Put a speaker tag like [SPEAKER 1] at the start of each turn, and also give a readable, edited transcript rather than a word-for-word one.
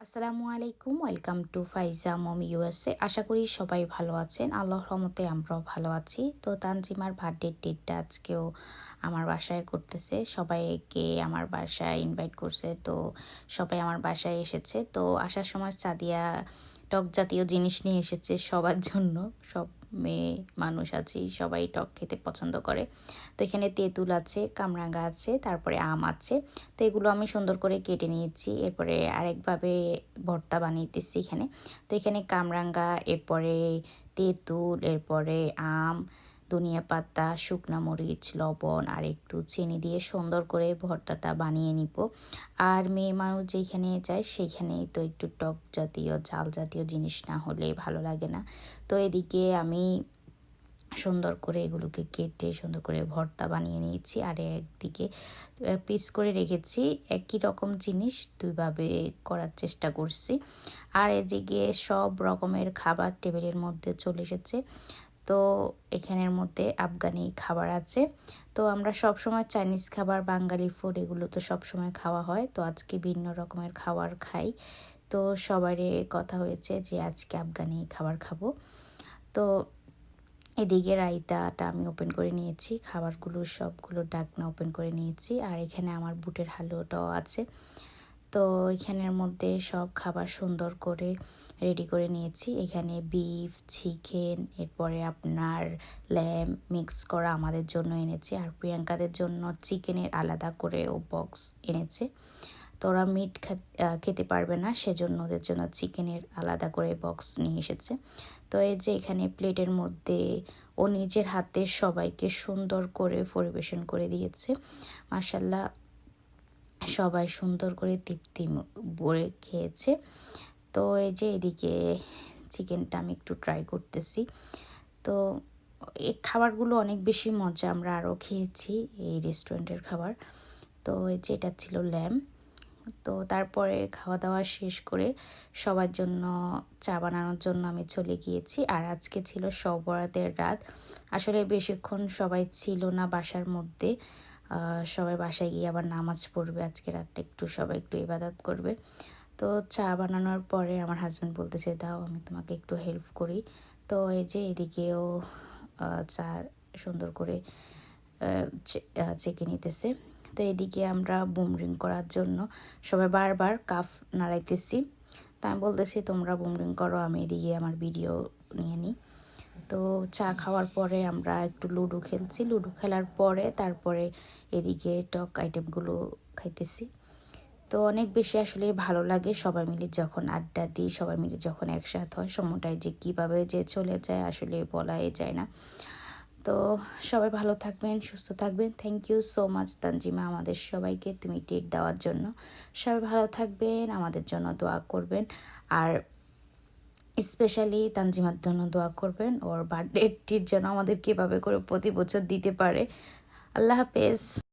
[SPEAKER 1] আসসালামু আলাইকুম, welcome to Faiza mom USA. আশা করি সবাই ভালো আছেন। আল্লাহর রহমতে আমরাও ভালো আছি। তো তানজিমার বার্থডে ডেটটা আজকেও আমার বাসায় করতেছে, সবাইকে আমার বাসায় ইনভাইট করছে। তো সবাই আমার বাসায় এসেছে। তো আসার সময় সাদিয়া টক জাতীয় জিনিস নিয়ে এসেছে সবার জন্য। সব মেয়ে মানুষ আছি, সবাই টক খেতে পছন্দ করে। তো এখানে তেঁতুল আছে, কামরাঙ্গা আছে, তারপরে আম আছে। তো এগুলো আমি সুন্দর করে কেটে নিয়েছি। এরপরে আরেকভাবে ভর্তা বানিয়েছি এখানে। তো এখানে কামরাঙ্গা, এরপরে তেঁতুল, এরপরে আম, ধনিয়া পাতা, শুকনা মরিচ, লবণ আর একটু চিনি দিয়ে সুন্দর করে ভর্তাটা বানিয়ে নিব। আর মেয়ে মানুষ যেখানে যায় সেখানেই তো একটু টক জাতীয়, ঝাল জাতীয় জিনিস না হলে ভালো লাগে না। তো এদিকে আমি সুন্দর করে এগুলোকে কেটে সুন্দর করে ভর্তা বানিয়ে নিয়েছি। আর একদিকে পিস করে রেখেছি। একই রকম জিনিস দুইভাবে করার চেষ্টা করছি। আর এদিকে সব রকমের খাবার টেবিলের মধ্যে চলে এসেছে। তো এখানের মধ্যে আফগানি খাবার আছে। তো আমরা সব সময় চাইনিজ খাবার, বাঙালি ফুড এগুলো তো সব সময় খাওয়া হয়। তো আজকে ভিন্ন রকমের খাবার খাই। তো সবারই কথা হয়েছে যে আজকে আফগানি খাবার খাবো। তো এদিকে রায়তাটা আমি ওপেন করে নিয়েছি, খাবারগুলো সবগুলো ঢাকনা ওপেন করে নিয়েছি। আর এখানে আমার বুটের হালুয়াটাও আছে। তো এখানের মধ্যে সব খাবার সুন্দর করে রেডি করে নিয়েছি। এখানে বিফ, চিকেন, এরপরে আপনার ল্যাম্ব মিক্স করা আমাদের জন্য এনেছে। আর প্রিয়াঙ্কাদের জন্য চিকেনের আলাদা করে ও বক্স এনেছে। তো ওরা মিট খেতে পারবে না, সেজন্য ওদের জন্য চিকেনের আলাদা করে বক্স নিয়ে এসেছে। তো এই যে এখানে প্লেটের মধ্যে ও নিজের হাতে সবাইকে সুন্দর করে পরিবেশন করে দিয়েছে। মাশাল্লাহ, সবাই সুন্দর করে তৃপ্তি ভরে খেয়েছে। তো এই যে এদিকে চিকেনটা আমি একটু ট্রাই করতেছি। তো এই খাবারগুলো অনেক বেশি মজা, আমরা আরও খেয়েছি এই রেস্টুরেন্টের খাবার। তো এই যে এটা ছিল ল্যাম্ব। তো তারপরে খাওয়া দাওয়া শেষ করে সবার জন্য চা বানানোর জন্য আমি চলে গিয়েছি। আর আজকে ছিল শব বরাতের রাত। আসলে বেশিক্ষণ সবাই ছিল না বাসার মধ্যে। সবাই বাসায় গিয়ে আবার নামাজ পড়বে, আজকে রাতটা একটু সবাই একটু ইবাদত করবে। তো চা বানানোর পরে আমার হাজব্যান্ড বলতেছে, দাও আমি তোমাকে একটু হেল্প করি। তো এই যে এদিকেও চা সুন্দর করে চেকে নিতেছে। তো এদিকে আমরা বুমরিং করার জন্য সবাই বারবার কাপ নাড়াইতেছি। তো আমি বলতেছি তোমরা বুমরিং করো, আমি এদিকে আমার ভিডিও নিয়ে নিই। তো চা খাওয়ার পরে আমরা একটু লুডো খেলছি। লুডো খেলার পরে তারপরে এদিকে টক আইটেমগুলো খাইতেছি। তো অনেক বেশি আসলে ভালো লাগে সবাই মিলে যখন আড্ডা দিই, সবাই মিলে যখন একসাথে হয়, সময়টায় যে কীভাবে যে চলে যায় আসলে বলাই যায় না। তো সবাই ভালো থাকবেন, সুস্থ থাকবেন। Thank you so much Tanzima, আমাদের সবাইকে তুমি ট্রিট দেওয়ার জন্য। সবাই ভালো থাকবেন, আমাদের জন্য দোয়া করবেন। আর স্পেশালি তানজিমার জন্য দোয়া করবেন, ওর বার্থডে ট্রিট যেন আমাদের কীভাবে করে প্রতি বছর দিতে পারে। আল্লাহ হাফেজ।